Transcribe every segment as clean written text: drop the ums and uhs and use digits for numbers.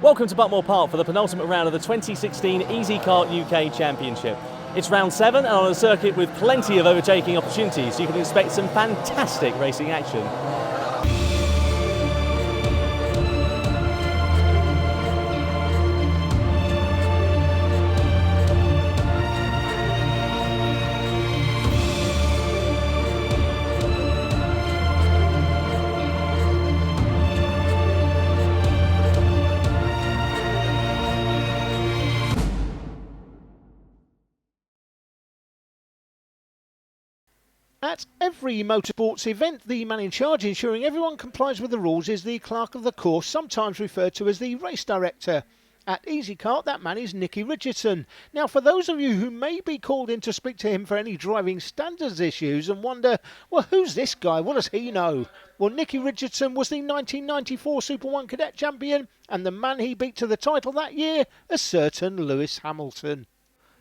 Welcome to Buckmore Park for the penultimate round of the 2016 Easykart UK Championship. It's round 7 and on a circuit with plenty of overtaking opportunities. You can expect some fantastic racing action. At every motorsports event, the man in charge ensuring everyone complies with the rules is the clerk of the course, sometimes referred to as the race director. At Easykart, that man is Nicky Richardson. Now, for those of you who may be called in to speak to him for any driving standards issues and wonder, well, who's this guy? What does he know? Well, Nicky Richardson was the 1994 Super 1 Cadet Champion and the man he beat to the title that year, a certain Lewis Hamilton.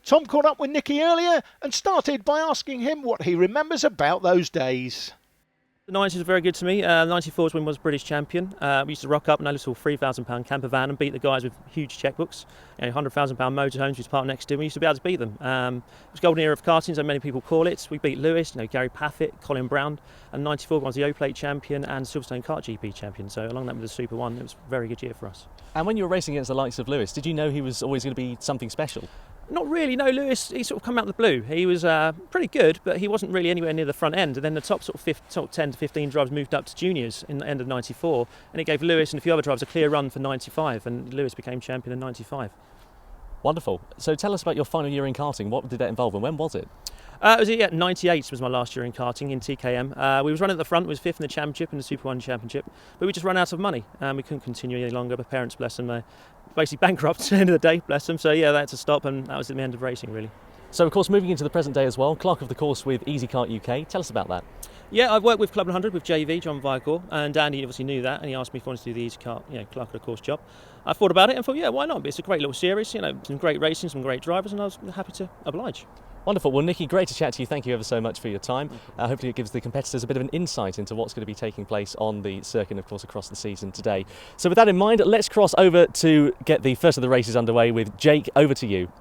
Tom caught up with Nicky earlier and started by asking him what he remembers about those days. The 90s were very good to me. 94's win was British champion. We used to rock up in a little £3,000 camper van and beat the guys with huge checkbooks. £100,000 motorhomes we used to park next to. We used to be able to beat them. It was golden era of karting, so many people call it. We beat Lewis, Gary Paffett, Colin Brown, and 94 was the O-Plate champion and Silverstone Kart GP champion. So along that with the Super 1, it was a very good year for us. And when you were racing against the likes of Lewis, did you know he was always going to be something special? Not really, no. Lewis, he sort of come out of the blue. He was pretty good, but he wasn't really anywhere near the front end. And then the top top 10 to 15 drivers moved up to juniors in the end of 94, and it gave Lewis and a few other drivers a clear run for 95, and Lewis became champion in 95. Wonderful. So tell us about your final year in karting. What did that involve and when was it? It was 98 was my last year in karting in TKM. We was running at the front, we was 5th in the championship and the Super 1 championship, but we just ran out of money and we couldn't continue any longer. My parents, bless them, basically bankrupt at the end of the day, bless them. So yeah, they had to stop, and that was the end of racing really. So of course, moving into the present day as well, clerk of the course with Easykart UK. Tell us about that. Yeah, I've worked with Club 100 with JV, John Viacor, and Andy obviously knew that, and he asked me if I wanted to do the Easykart, clerk of the course job. I thought about it and thought, yeah, why not? It's a great little series, some great racing, some great drivers, and I was happy to oblige. Wonderful. Well, Nicky, great to chat to you. Thank you ever so much for your time. Hopefully it gives the competitors a bit of an insight into what's going to be taking place on the circuit, of course, across the season today. So with that in mind, let's cross over to get the first of the races underway with Jake. Over to you.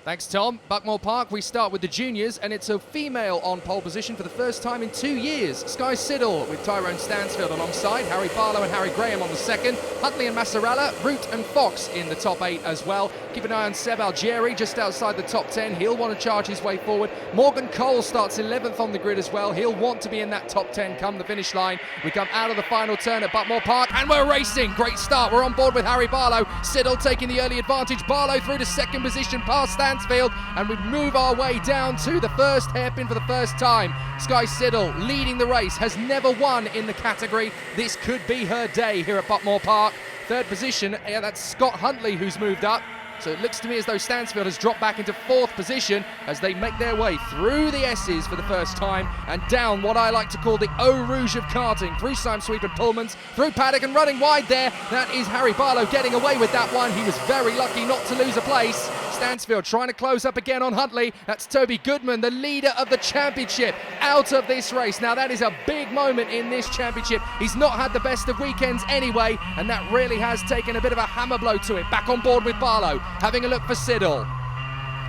Thanks, Tom. Buckmore Park, we start with the juniors, and it's a female on pole position for the first time in 2 years. Skye Siddall with Tyrone Stansfield alongside, Harry Barlow and Harry Graham on the second, Huntley and Massarella, Root and Fox in the top 8 as well. Keep an eye on Seb Algieri just outside the top 10. He'll want to charge his way forward. Morgan Cole starts 11th on the grid as well. He'll want to be in that top 10 come the finish line. We come out of the final turn at Buckmore Park, and we're racing. Great start. We're on board with Harry Barlow. Siddall taking the early advantage. Barlow through to second position past Stansfield, and we move our way down to the first hairpin for the first time. Skye Siddall leading the race, has never won in the category. This could be her day here at Buckmore Park. Third position, that's Scott Huntley who's moved up. So it looks to me as though Stansfield has dropped back into 4th position as they make their way through the S's for the first time and down what I like to call the Eau Rouge of karting, through Simon Sweep and Pullmans, through Paddock and running wide there. That is Harry Barlow getting away with that one. He was very lucky not to lose a place. Stansfield trying to close up again on Huntley. That's Toby Goodman, the leader of the championship, out of this race. Now that is a big moment in this championship. He's not had the best of weekends anyway, and that really has taken a bit of a hammer blow to it. Back on board with Barlow, having a look for Siddall.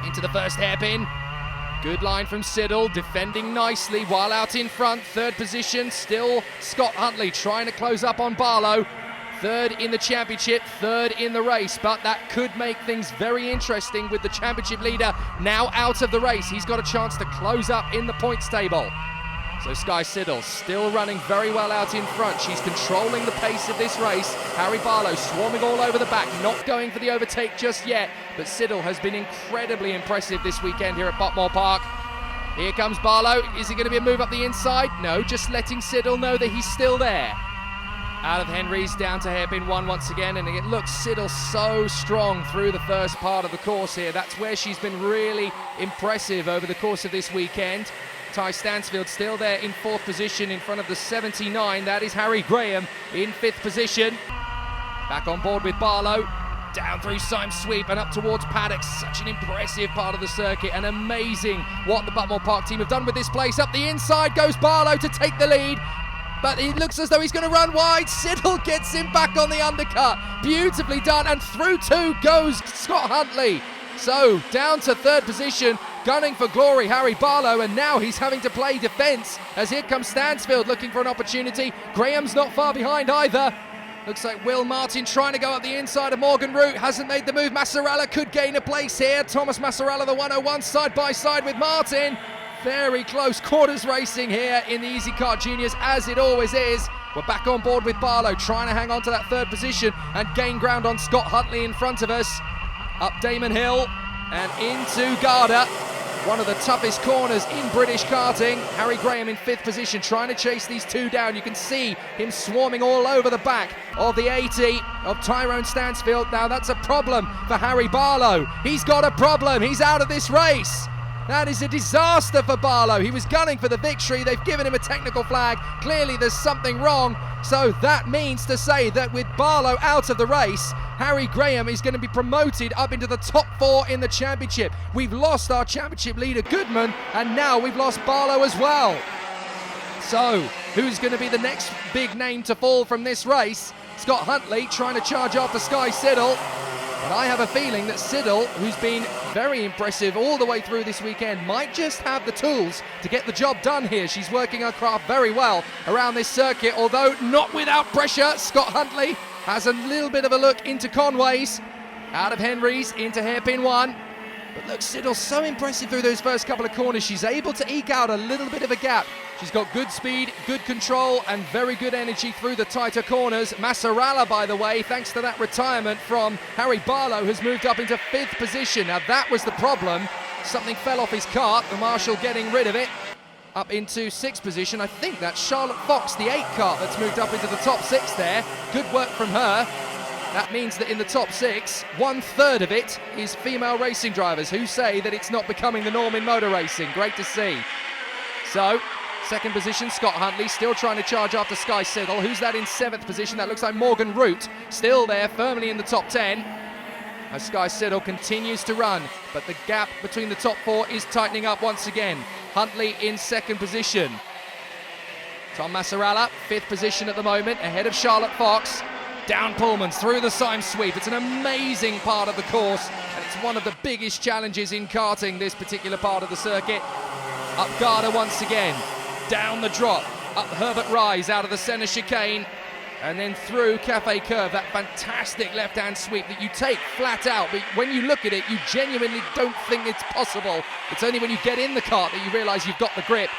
Into the first hairpin. Good line from Siddall, defending nicely while out in front. Third position, still Scott Huntley trying to close up on Barlow. Third in the championship, third in the race, but that could make things very interesting with the championship leader now out of the race. He's got a chance to close up in the points table. So Skye Siddall still running very well out in front. She's controlling the pace of this race. Harry Barlow swarming all over the back, not going for the overtake just yet, but Siddall has been incredibly impressive this weekend here at Buckmore Park. Here comes Barlow. Is it going to be a move up the inside? No, just letting Siddall know that he's still there. Out of Henry's down to hairpin 1 once again, and it looks Siddall so strong through the first part of the course here. That's where she's been really impressive over the course of this weekend. Ty Stansfield still there in 4th position in front of the 79. That is Harry Graham in 5th position. Back on board with Barlow. Down through Simon Sweep and up towards Paddock. Such an impressive part of the circuit, and amazing what the Buckmore Park team have done with this place. Up the inside goes Barlow to take the lead. but it looks as though he's going to run wide. Siddall gets him back on the undercut. Beautifully done, and through two goes Scott Huntley. So down to third position, gunning for glory, Harry Barlow, and now he's having to play defence as here comes Stansfield looking for an opportunity. Graham's not far behind either. Looks like Will Martin trying to go up the inside of Morgan Root, hasn't made the move. Massarella could gain a place here. Thomas Massarella, the 101, side by side with Martin. Very close quarters racing here in the Easykart Juniors, as it always is. We're back on board with Barlow, trying to hang on to that third position and gain ground on Scott Huntley in front of us. Up Damon Hill and into Garda. One of the toughest corners in British karting. Harry Graham in fifth position, trying to chase these two down. You can see him swarming all over the back of the 80 of Tyrone Stansfield. Now that's a problem for Harry Barlow. He's got a problem. He's out of this race. That is a disaster for Barlow. He was gunning for the victory. They've given him a technical flag. Clearly there's something wrong. So that means to say that with Barlow out of the race, Harry Graham is going to be promoted up into the top 4 in the championship. We've lost our championship leader Goodman, and now we've lost Barlow as well. So who's going to be the next big name to fall from this race? Scott Huntley trying to charge after Skye Siddall. But I have a feeling that Siddall, who's been very impressive all the way through this weekend, might just have the tools to get the job done here. She's working her craft very well around this circuit, although not without pressure. Scott Huntley has a little bit of a look into Conway's, out of Henry's into hairpin 1. But look, Siddall's so impressive through those first couple of corners. She's able to eke out a little bit of a gap. She's got good speed, good control, and very good energy through the tighter corners. Massarella, by the way, thanks to that retirement from Harry Barlow, has moved up into fifth position. Now that was the problem. Something fell off his cart, the marshal getting rid of it. Up into sixth position. I think that's Charlotte Fox, the 8 cart, that's moved up into the top 6 there. Good work from her. That means that in the top 6, 1/3 of it is female racing drivers who say that it's not becoming the norm in motor racing. Great to see. So, second position, Scott Huntley, still trying to charge after Skye Siddall. Who's that in 7th position? That looks like Morgan Root, still there, firmly in the top 10. As Skye Siddall continues to run, but the gap between the top 4 is tightening up once again. Huntley in 2nd position. Tom Massarella, 5th position at the moment, ahead of Charlotte Fox. Down Pullmans through the Syme sweep. It's an amazing part of the course, and it's one of the biggest challenges in karting, this particular part of the circuit. Up Garda once again, down the drop, up Herbert Rise out of the centre chicane, and then through Cafe Curve, that fantastic left-hand sweep that you take flat out, but when you look at it, you genuinely don't think it's possible. It's only when you get in the kart that you realise you've got the grip.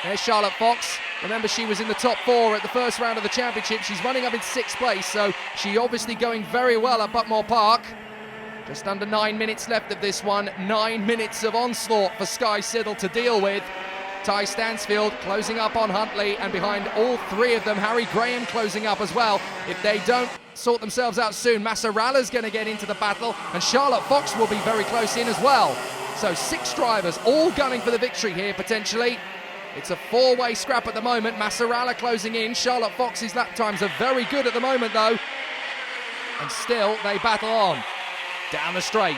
There's Charlotte Fox. Remember, she was in the top 4 at the first round of the championship. She's running up in 6th place, so she obviously going very well at Buckmore Park. Just under 9 minutes left of this one. 9 minutes of onslaught for Skye Siddall to deal with. Ty Stansfield closing up on Huntley, and behind all 3 of them, Harry Graham closing up as well. If they don't sort themselves out soon, Massarella's going to get into the battle, and Charlotte Fox will be very close in as well. So 6 drivers all gunning for the victory here, potentially. It's a 4-way scrap at the moment. Massarella closing in. Charlotte Fox's lap times are very good at the moment, though. And still, they battle on. Down the straight.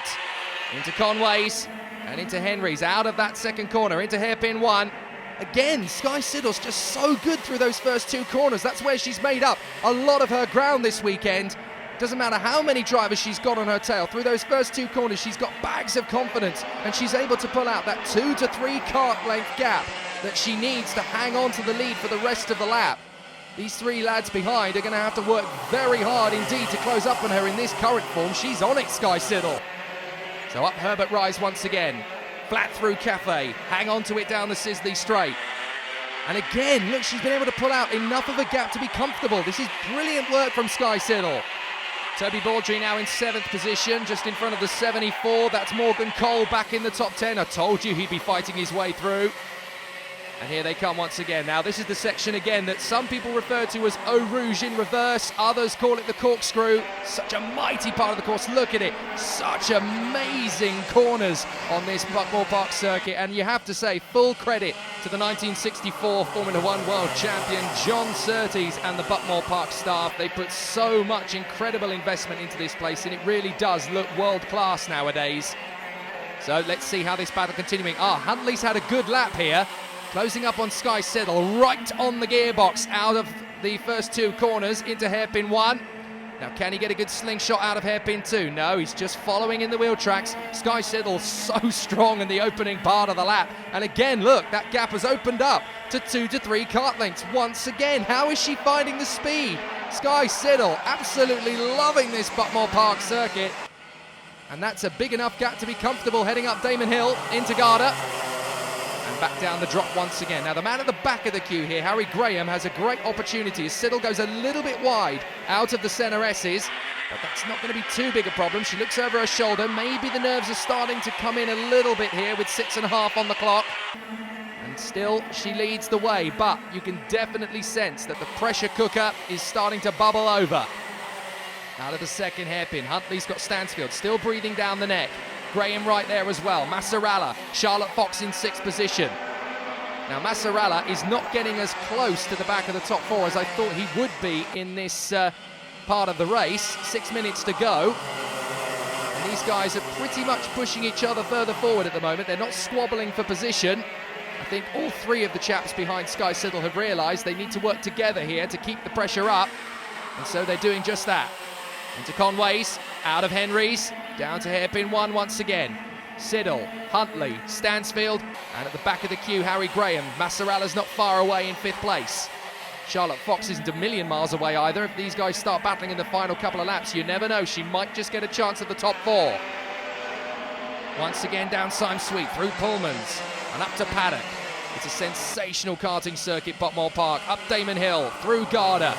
Into Conway's and into Henry's. Out of that 2nd corner. Into hairpin 1. Again, Skye Siddall's just so good through those first 2 corners. That's where she's made up a lot of her ground this weekend. Doesn't matter how many drivers she's got on her tail. Through those first 2 corners, she's got bags of confidence. And she's able to pull out that 2 to 3 kart length gap that she needs to hang on to the lead for the rest of the lap. These 3 lads behind are going to have to work very hard indeed to close up on her in this current form. She's on it, Skye Siddall. So up Herbert Rise once again. Flat through Cafe. Hang on to it down the Sisley straight. And again, look, she's been able to pull out enough of a gap to be comfortable. This is brilliant work from Skye Siddall. Toby Baldry now in 7th position, just in front of the 74. That's Morgan Cole back in the top 10. I told you he'd be fighting his way through. And here they come once again. Now this is the section again that some people refer to as Eau Rouge in reverse. Others call it the corkscrew. Such a mighty part of the course. Look at it. Such amazing corners on this Buckmore Park circuit. And you have to say full credit to the 1964 Formula One world champion John Surtees and the Buckmore Park staff. They put so much incredible investment into this place, and it really does look world class nowadays. So let's see how this battle continuing. Huntley's had a good lap here. Closing up on Skye Siddall, right on the gearbox, out of the first two corners into hairpin 1. Now, can he get a good slingshot out of hairpin 2? No, he's just following in the wheel tracks. Skye Siddall so strong in the opening part of the lap. And again, look, that gap has opened up to 2 to 3 kart lengths once again. How is she finding the speed? Skye Siddall absolutely loving this Buckmore Park circuit. And that's a big enough gap to be comfortable heading up Damon Hill into Garda. And back down the drop once again. Now the man at the back of the queue here, Harry Graham, has a great opportunity as Siddall goes a little bit wide out of the centre S's, but that's not going to be too big a problem. She looks over her shoulder. Maybe the nerves are starting to come in a little bit here with 6.5 on the clock. And still she leads the way, but you can definitely sense that the pressure cooker is starting to bubble over. Out of the second hairpin, Huntley's got Stansfield still breathing down the neck. Graham right there as well. Massarella, Charlotte Fox in 6th position. Now Massarella is not getting as close to the back of the top 4 as I thought he would be in this part of the race. 6 minutes to go. And these guys are pretty much pushing each other further forward at the moment. They're not squabbling for position. I think all 3 of the chaps behind Skye Siddall have realised they need to work together here to keep the pressure up. And so they're doing just that. Into Conway's, out of Henry's, down to hairpin 1 once again. Siddall, Huntley, Stansfield, and at the back of the queue, Harry Graham. Massarella's not far away in 5th place. Charlotte Fox isn't a million miles away either. If these guys start battling in the final couple of laps, you never know. She might just get a chance at the top 4. Once again down Syme Sweet, through Pullmans, and up to Paddock. It's a sensational karting circuit, Buckmore Park. Up Damon Hill, through Garda.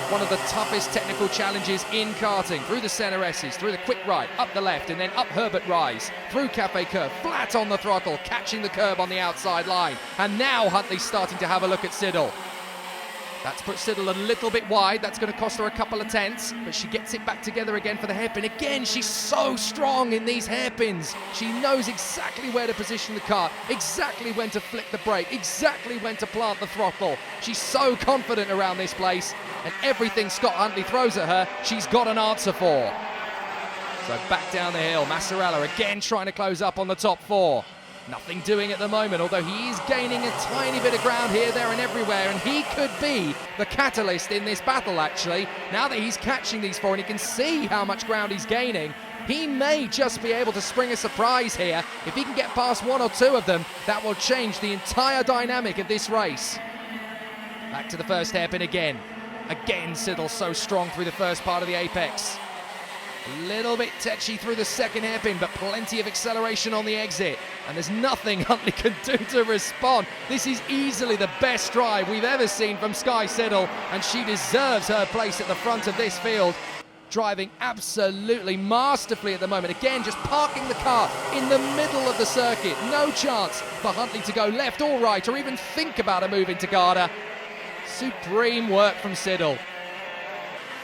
One of the toughest technical challenges in karting. Through the centre S's, through the quick right, up the left, and then up Herbert Rise. Through Cafe Curve, flat on the throttle, catching the curb on the outside line. And now Huntley's starting to have a look at Siddall. That's put Siddall a little bit wide. That's going to cost her a couple of tenths, but she gets it back together again for the hairpin. Again, she's so strong in these hairpins. She knows exactly where to position the car, exactly when to flick the brake, exactly when to plant the throttle. She's so confident around this place, and everything Scott Huntley throws at her, she's got an answer for. So back down the hill, Massarella again trying to close up on the top 4. Nothing doing at the moment, although he is gaining a tiny bit of ground here, there and everywhere, and he could be the catalyst in this battle, actually. Now that he's catching these 4 and he can see how much ground he's gaining, he may just be able to spring a surprise here. If he can get past 1 or 2 of them, that will change the entire dynamic of this race. Back to the first hairpin again. Again, Siddall so strong through the first part of the apex. A little bit tetchy through the second hairpin, but plenty of acceleration on the exit. And there's nothing Huntley can do to respond. This is easily the best drive we've ever seen from Skye Siddall, and she deserves her place at the front of this field. Driving absolutely masterfully at the moment. Again, just parking the car in the middle of the circuit. No chance for Huntley to go left or right, or even think about a move into Garda. Supreme work from Siddall.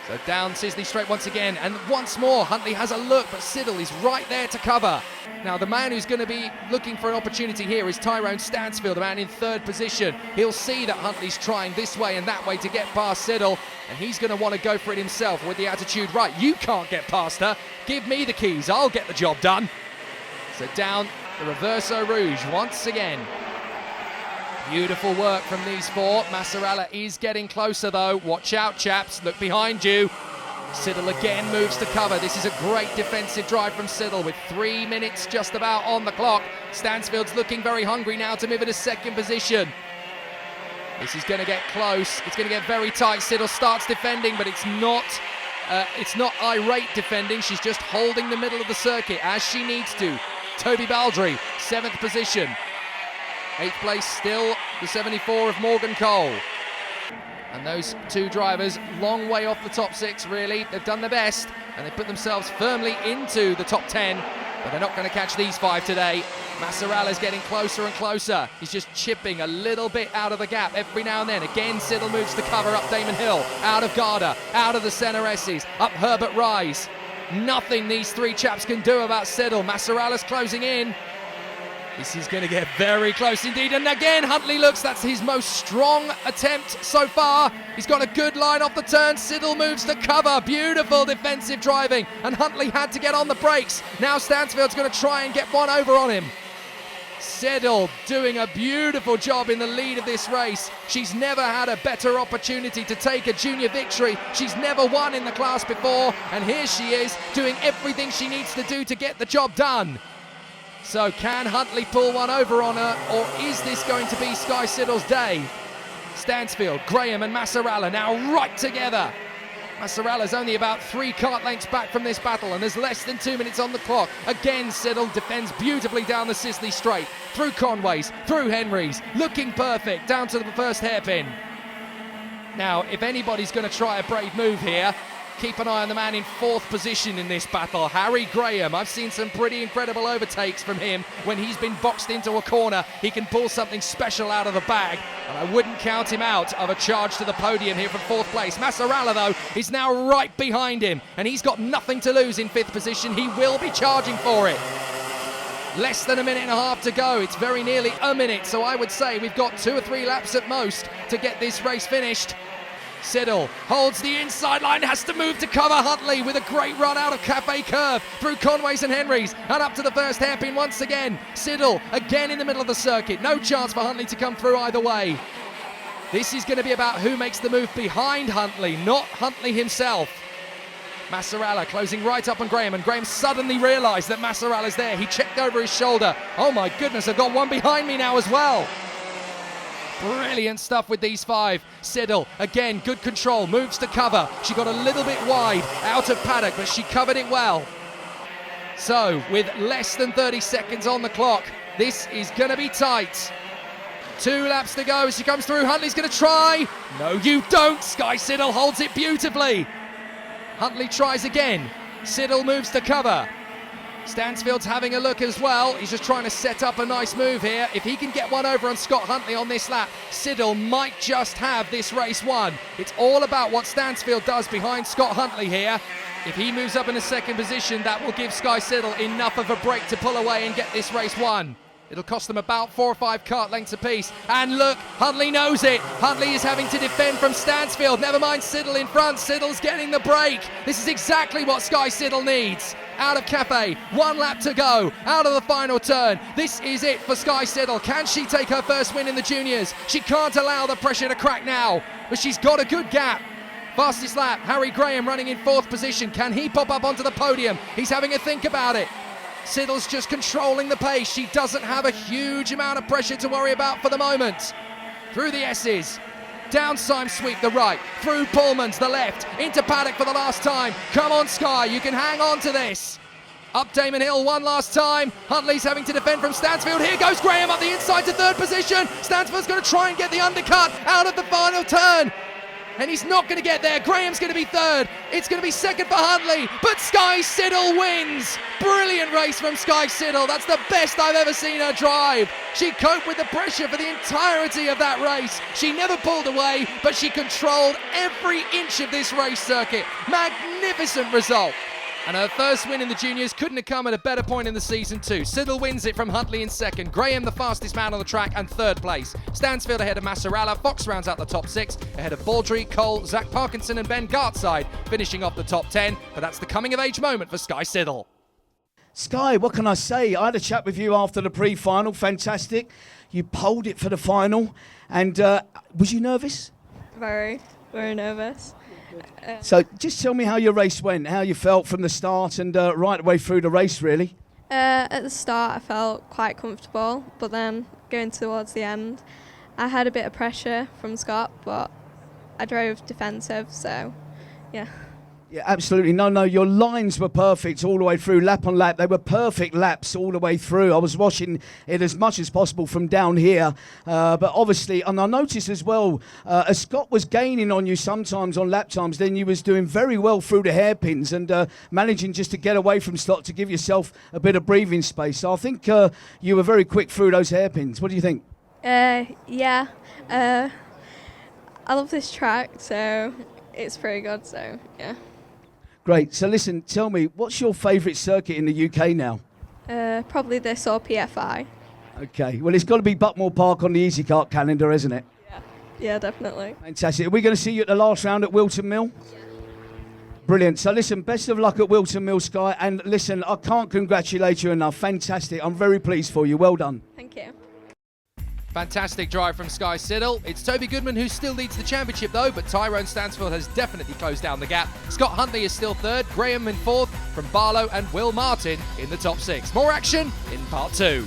So down Sisley Straight once again, and once more Huntley has a look, but Siddall is right there to cover. Now the man who's going to be looking for an opportunity here is Tyrone Stansfield, a man in 3rd position. He'll see that Huntley's trying this way and that way to get past Siddall, and he's going to want to go for it himself with the attitude, right, you can't get past her, give me the keys, I'll get the job done. So down the Reverso Rouge once again. Beautiful work from these 4. Massarella is getting closer though. Watch out, chaps. Look behind you. Siddall again moves to cover. This is a great defensive drive from Siddall with 3 minutes just about on the clock. Stansfield's looking very hungry now to move into 2nd position. This is going to get close. It's going to get very tight. Siddall starts defending, but it's not irate defending. She's just holding the middle of the circuit as she needs to. Toby Baldry, 7th position. 8th place still the 74 of Morgan Cole. And those 2 drivers, long way off the top 6 really. They've done their best and they put themselves firmly into the top 10, but they're not going to catch these 5 today. Massarella's getting closer and closer. He's just chipping a little bit out of the gap every now and then. Again, Siddall moves to cover up Damon Hill, out of Garda, out of the centre S's, up Herbert Rise. Nothing these 3 chaps can do about Siddall. Massarella's closing in. This is going to get very close indeed, and again Huntley looks, that's his most strong attempt so far. He's got a good line off the turn. Siddall moves to cover, beautiful defensive driving, and Huntley had to get on the brakes. Now Stansfield's going to try and get one over on him. Siddall doing a beautiful job in the lead of this race. She's never had a better opportunity to take a junior victory. She's never won in the class before, and here she is doing everything she needs to do to get the job done. So can Huntley pull one over on her, or is this going to be Skye Siddall's day? Stansfield, Graham and Massarella now right together. Massarella's only about 3 kart lengths back from this battle, and there's less than 2 minutes on the clock. Again, Siddall defends beautifully down the Sisley Straight, through Conways, through Henrys, looking perfect down to the first hairpin. Now, if anybody's going to try a brave move here, keep an eye on the man in 4th position in this battle, Harry Graham. I've seen some pretty incredible overtakes from him when he's been boxed into a corner. He can pull something special out of the bag, and I wouldn't count him out of a charge to the podium here from 4th place. Massarella, though, is now right behind him, and he's got nothing to lose in 5th position. He will be charging for it. Less than a minute and a half to go. It's very nearly a minute, so I would say we've got 2 or 3 laps at most to get this race finished. Siddall holds the inside line, has to move to cover Huntley with a great run out of Cafe Curve through Conways and Henrys and up to the first hairpin once again. Siddall again in the middle of the circuit. No chance for Huntley to come through either way. This is going to be about who makes the move behind Huntley, not Huntley himself. Massarella closing right up on Graham, and Graham suddenly realised that Massarella's there. He checked over his shoulder. Oh my goodness, I've got one behind me now as well. Brilliant stuff with these 5. Siddall, again, good control, moves to cover. She got a little bit wide out of paddock, but she covered it well. So, with less than 30 seconds on the clock, this is going to be tight. 2 laps to go as she comes through. Huntley's going to try. No, you don't. Skye Siddall holds it beautifully. Huntley tries again. Siddall moves to cover. Stansfield's having a look as well. He's just trying to set up a nice move here. If he can get one over on Scott Huntley on this lap, Siddall might just have this race won. It's all about what Stansfield does behind Scott Huntley here. If he moves up in a 2nd position, that will give Skye Siddall enough of a break to pull away and get this race won. It'll cost them about 4 or 5 kart lengths apiece. And look, Huntley knows it. Huntley is having to defend from Stansfield. Never mind Siddall in front. Siddall's getting the break. This is exactly what Skye Siddall needs. Out of Cafe, 1 lap to go, out of the final turn. This is it for Skye Siddall. Can she take her first win in the juniors? She can't allow the pressure to crack now, but she's got a good gap. Fastest lap, Harry Graham running in 4th position. Can he pop up onto the podium? He's having a think about it. Siddall's just controlling the pace. She doesn't have a huge amount of pressure to worry about for the moment. Through the S's. Down Syme Sweep the right, through Pullman's the left, into paddock for the last time. Come on, Skye, you can hang on to this. Up Damon Hill one last time. Huntley's having to defend from Stansfield. Here goes Graham up the inside to 3rd position. Stansfield's going to try and get the undercut out of the final turn. And he's not going to get there. Graham's going to be 3rd. It's going to be 2nd for Huntley, but Skye Siddall wins. Brilliant race from Skye Siddall. That's the best I've ever seen her drive. She coped with the pressure for the entirety of that race. She never pulled away, but she controlled every inch of this race circuit. Magnificent result. And her first win in the juniors couldn't have come at a better point in the season too. Siddall wins it from Huntley in 2nd. Graham the fastest man on the track and 3rd place. Stansfield ahead of Massarella. Fox rounds out the top 6 ahead of Baldry, Cole, Zach Parkinson and Ben Gartside finishing off the top 10. But that's the coming of age moment for Skye Siddall. Skye, what can I say? I had a chat with you after the pre-final. Fantastic. You polled it for the final. And was you nervous? Very nervous. So just tell me how your race went, how you felt from the start and right away through the race, really. At the start, I felt quite comfortable, but then going towards the end, I had a bit of pressure from Scott, but I drove defensive, so yeah. Yeah, absolutely. No, your lines were perfect all the way through, lap on lap. They were perfect laps all the way through. I was watching it as much as possible from down here. But obviously, and I noticed as well, as Scott was gaining on you sometimes on lap times, then you was doing very well through the hairpins and managing just to get away from Scott to give yourself a bit of breathing space. So I think you were very quick through those hairpins. What do you think? Yeah. I love this track, so it's pretty good, so yeah. Great. So listen, tell me, what's your favourite circuit in the UK now? Probably this or PFI. Okay. Well, it's got to be Buckmore Park on the Easykart calendar, isn't it? Yeah, definitely. Fantastic. Are we going to see you at the last round at Wilton Mill? Brilliant. So listen, best of luck at Wilton Mill, Skye. And listen, I can't congratulate you enough. Fantastic. I'm very pleased for you. Well done. Thank you. Fantastic drive from Skye Siddall. It's Toby Goodman who still leads the championship though, but Tyrone Stansfield has definitely closed down the gap. Scott Huntley is still third, Graham in fourth, from Barlow and Will Martin in the top 6. More action in part 2.